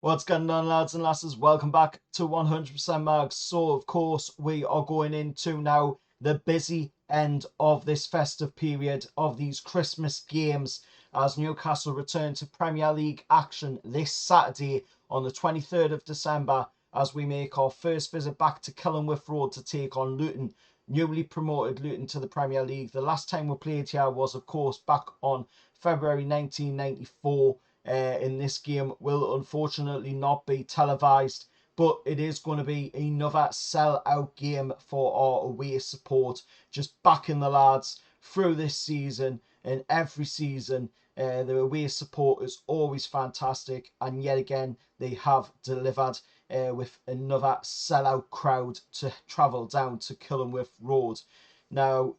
What's going on, lads and lasses? Welcome back to 100% Mags. So, of course, we are going into now the busy end of this festive period of these Christmas games as Newcastle return to Premier League action this Saturday on the 23rd of December as we make our first visit back to Kenilworth Road to take on Luton, newly promoted Luton to the Premier League. The last time we played here was, of course, back on February 1994. In this game will unfortunately not be televised, but it is going to be another sell-out game for our away support, just backing the lads through this season and every season. The away support is always fantastic, and yet again they have delivered with another sell-out crowd to travel down to Kenilworth Road. Now,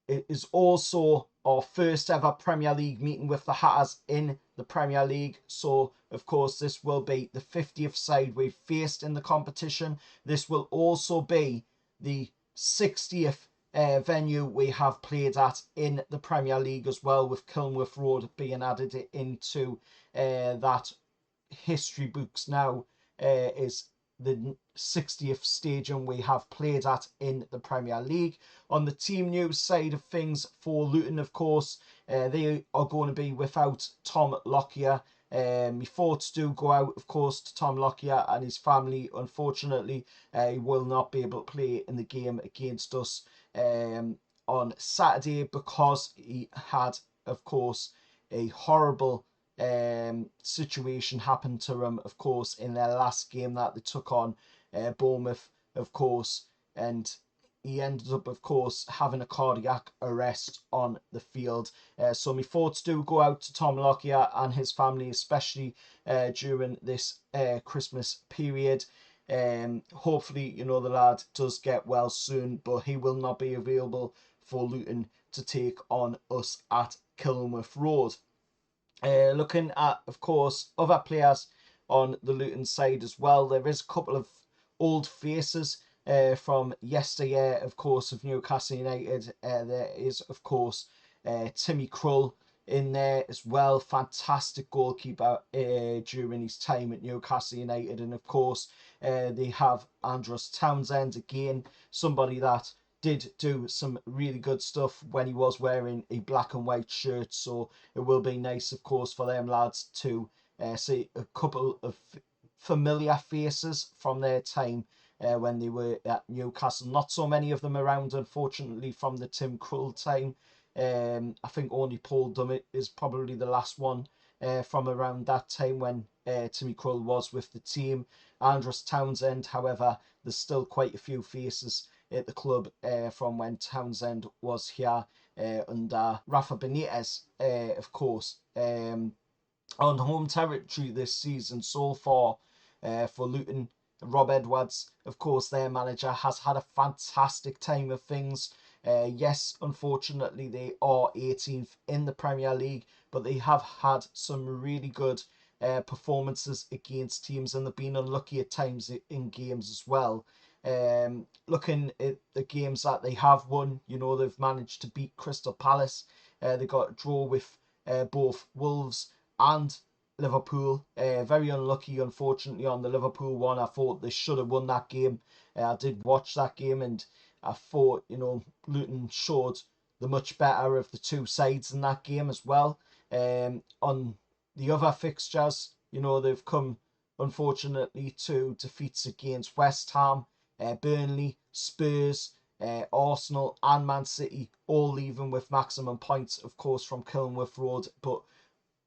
it is also our first ever Premier League meeting with the Hatters in the Premier League. So, of course, this will be the 50th side we've faced in the competition. This will also be the 60th venue we have played at in the Premier League as well, with Kenilworth Road being added into that history books now. Is the 60th stadium we have played at in the Premier League. On the team news side of things for Luton, of course, they are going to be without Tom Lockyer. My thoughts do go out, of course, to Tom Lockyer and his family. Unfortunately, he will not be able to play in the game against us on Saturday because he had, of course, a horrible situation happened to him, of course, in their last game that they took on Bournemouth, of course, and he ended up, of course, having a cardiac arrest on the field. So my thoughts do go out to Tom Lockyer and his family, especially during this Christmas period. Hopefully, the lad does get well soon, but he will not be available for Luton to take on us at Kenilworth Road. Looking at, of course, other players on the Luton side as well, there is a couple of old faces from yesteryear, of course, of Newcastle United. There is, of course, Timmy Krull in there as well. Fantastic goalkeeper during his time at Newcastle United. And, of course, they have Andros Townsend again, somebody that did do some really good stuff when he was wearing a black and white shirt. So it will be nice, of course, for them lads to see a couple of familiar faces from their time when they were at Newcastle. Not so many of them around, unfortunately, from the Tim Krull time. I think only Paul Dummett is probably the last one from around that time when Timmy Krull was with the team. Andros Townsend, however, there's still quite a few faces at the club from when Townsend was here under Rafa Benitez, of course. On home territory this season so far for Luton, Rob Edwards, of course, their manager, has had a fantastic time of things. Yes, unfortunately, they are 18th in the Premier League, but they have had some really good performances against teams, and they've been unlucky at times in games as well. Looking at the games that they have won, they've managed to beat Crystal Palace. They got a draw with both Wolves and Liverpool. Very unlucky, unfortunately, on the Liverpool one. I thought they should have won that game. I did watch that game, and I thought, Luton showed the much better of the two sides in that game as well. On the other fixtures, they've come, unfortunately, to defeats against West Ham, Burnley, Spurs, Arsenal and Man City, all leaving with maximum points, of course, from Kenilworth Road. But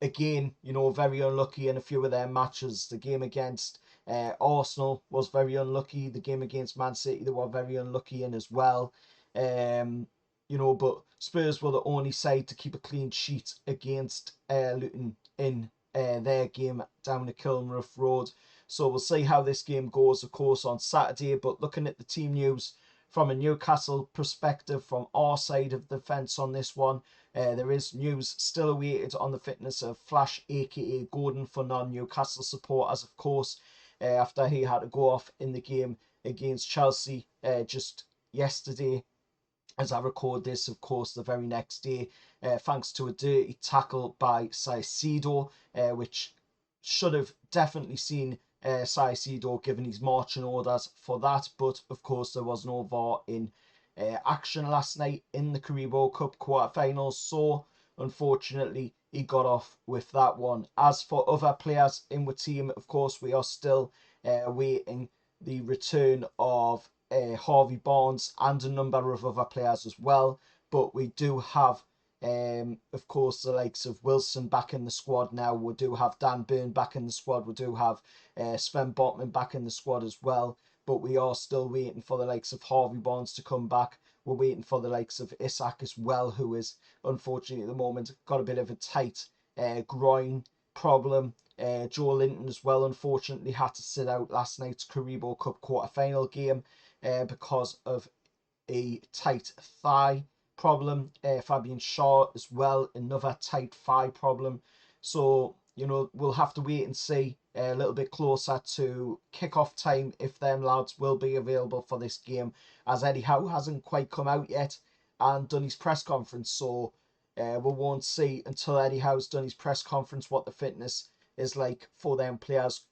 again, very unlucky in a few of their matches. The game against Arsenal was very unlucky. The game against Man City, they were very unlucky in as well. But Spurs were the only side to keep a clean sheet against Luton in their game down at Kenilworth Road. So we'll see how this game goes, of course, on Saturday. But looking at the team news from a Newcastle perspective, from our side of the fence on this one, there is news still awaited on the fitness of Flash, aka Gordon, for non-Newcastle supporters, of course, after he had to go off in the game against Chelsea just yesterday. As I record this, of course, the very next day, thanks to a dirty tackle by Saicedo, which should have definitely seen Saicedo given his marching orders for that, but of course there was no VAR in action last night in the Carabao Cup quarterfinals, so unfortunately he got off with that one. As for other players in the team, of course we are still waiting the return of Harvey Barnes and a number of other players as well, but we do have of course, the likes of Wilson back in the squad now. We do have Dan Burn back in the squad. We do have Sven Botman back in the squad as well. But we are still waiting for the likes of Harvey Barnes to come back. We're waiting for the likes of Isak as well, who is unfortunately at the moment got a bit of a tight groin problem. Joe Linton as well, unfortunately, had to sit out last night's Carabao Cup quarter-final game because of a tight thigh problem. Fabian Shaw as well, another tight thigh problem. So, we'll have to wait and see a little bit closer to kick-off time if them lads will be available for this game, as Eddie Howe hasn't quite come out yet and done his press conference. So we won't see until Eddie Howe's done his press conference what the fitness is like for them players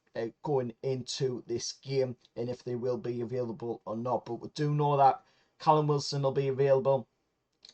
going into this game and if they will be available or not. But we do know that Callum Wilson will be available,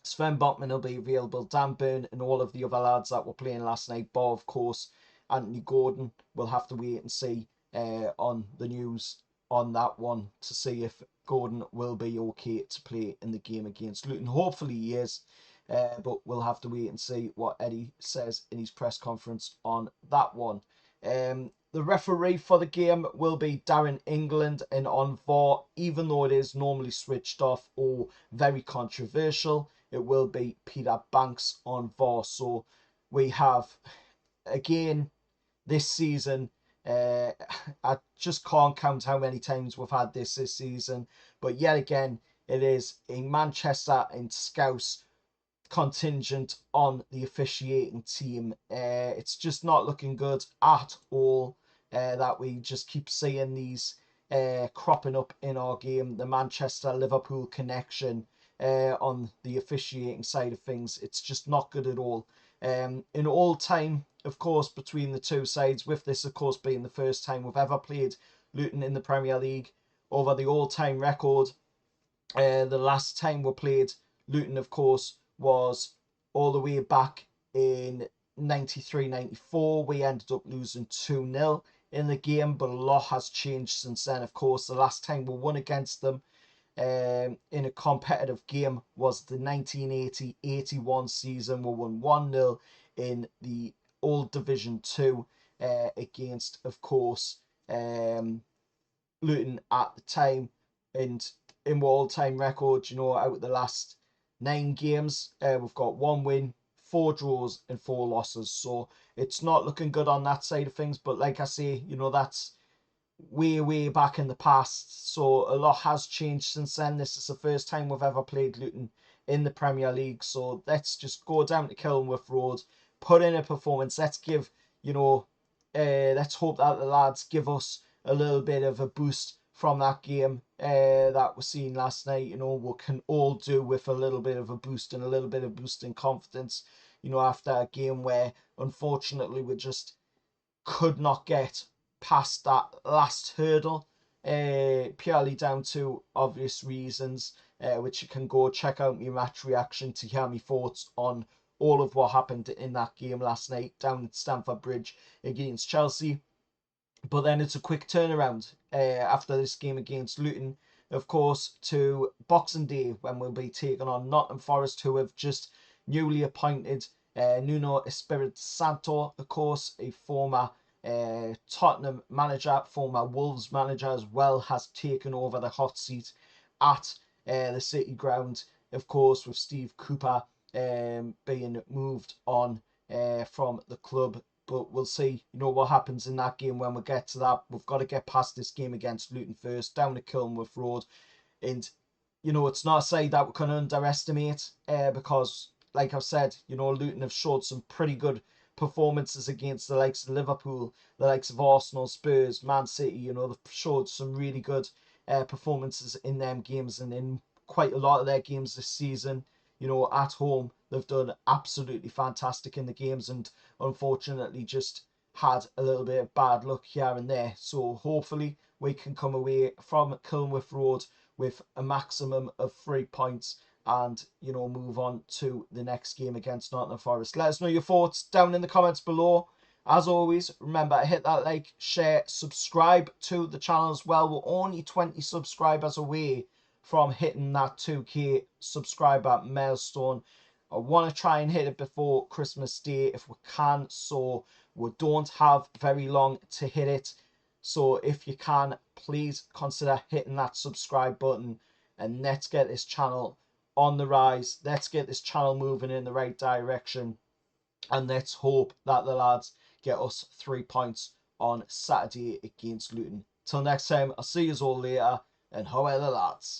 Sven Botman will be available, Dan Burn and all of the other lads that were playing last night, bar of course Anthony Gordon. We'll have to wait and see on the news on that one to see if Gordon will be okay to play in the game against Luton. Hopefully he is, but we'll have to wait and see what Eddie says in his press conference on that one. The referee for the game will be Darren England, and on VAR, even though it is normally switched off or very controversial, it will be Peter Banks on VAR. So we have, again, this season, I just can't count how many times we've had this season, but yet again, it is a Manchester and Scouse contingent on the officiating team. It's just not looking good at all. That we just keep seeing these cropping up in our game. The Manchester-Liverpool connection on the officiating side of things. It's just not good at all. In all time, of course, between the two sides, with this, of course, being the first time we've ever played Luton in the Premier League, over the all-time record, the last time we played Luton, of course, was all the way back in 93-94. We ended up losing 2-0 in the game, but a lot has changed since then. Of course, the last time we won against them in a competitive game was the 1980-81 season. We won 1-0 in the old Division 2 against, of course, Luton at the time. And in the all-time record, out of the last 9 games, we've got 1 win, 4 draws and 4 losses. So it's not looking good on that side of things. But like I say, that's way back in the past. So a lot has changed since then. This is the first time we've ever played Luton in the Premier League. So let's just go down to Kenilworth Road, put in a performance. Let's give, let's hope that the lads give us a little bit of a boost from that game that we're seeing last night. We can all do with a little bit of a boost and a little bit of boost in confidence, after a game where unfortunately we just could not get past that last hurdle, purely down to obvious reasons, which you can go check out my match reaction to hear my thoughts on all of what happened in that game last night down at Stamford Bridge against Chelsea. But then it's a quick turnaround after this game against Luton, of course, to Boxing Day when we'll be taking on Nottingham Forest, who have just newly appointed Nuno Espirito Santo, of course, a former Tottenham manager, former Wolves manager as well, has taken over the hot seat at the City Ground, of course, with Steve Cooper being moved on from the club. But we'll see, what happens in that game when we get to that. We've got to get past this game against Luton first, down to Kenilworth Road. And, it's not a side that we can underestimate because, like I've said, Luton have showed some pretty good performances against the likes of Liverpool, the likes of Arsenal, Spurs, Man City. They've showed some really good performances in them games and in quite a lot of their games this season. At home, they've done absolutely fantastic in the games and unfortunately just had a little bit of bad luck here and there. So hopefully we can come away from Kenilworth Road with a maximum of 3 points and, you know, move on to the next game against Nottingham Forest. Let us know your thoughts down in the comments below. As always, remember to hit that like, share, subscribe to the channel as well. We're only 20 subscribers away from hitting that 2k subscriber milestone. I want to try and hit it before Christmas Day if we can, so we don't have very long to hit it. So if you can, please consider hitting that subscribe button, and let's get this channel on the rise. Let's get this channel moving in the right direction, and let's hope that the lads get us 3 points on Saturday against Luton. Till next time, I'll see you all later, and how are the lads?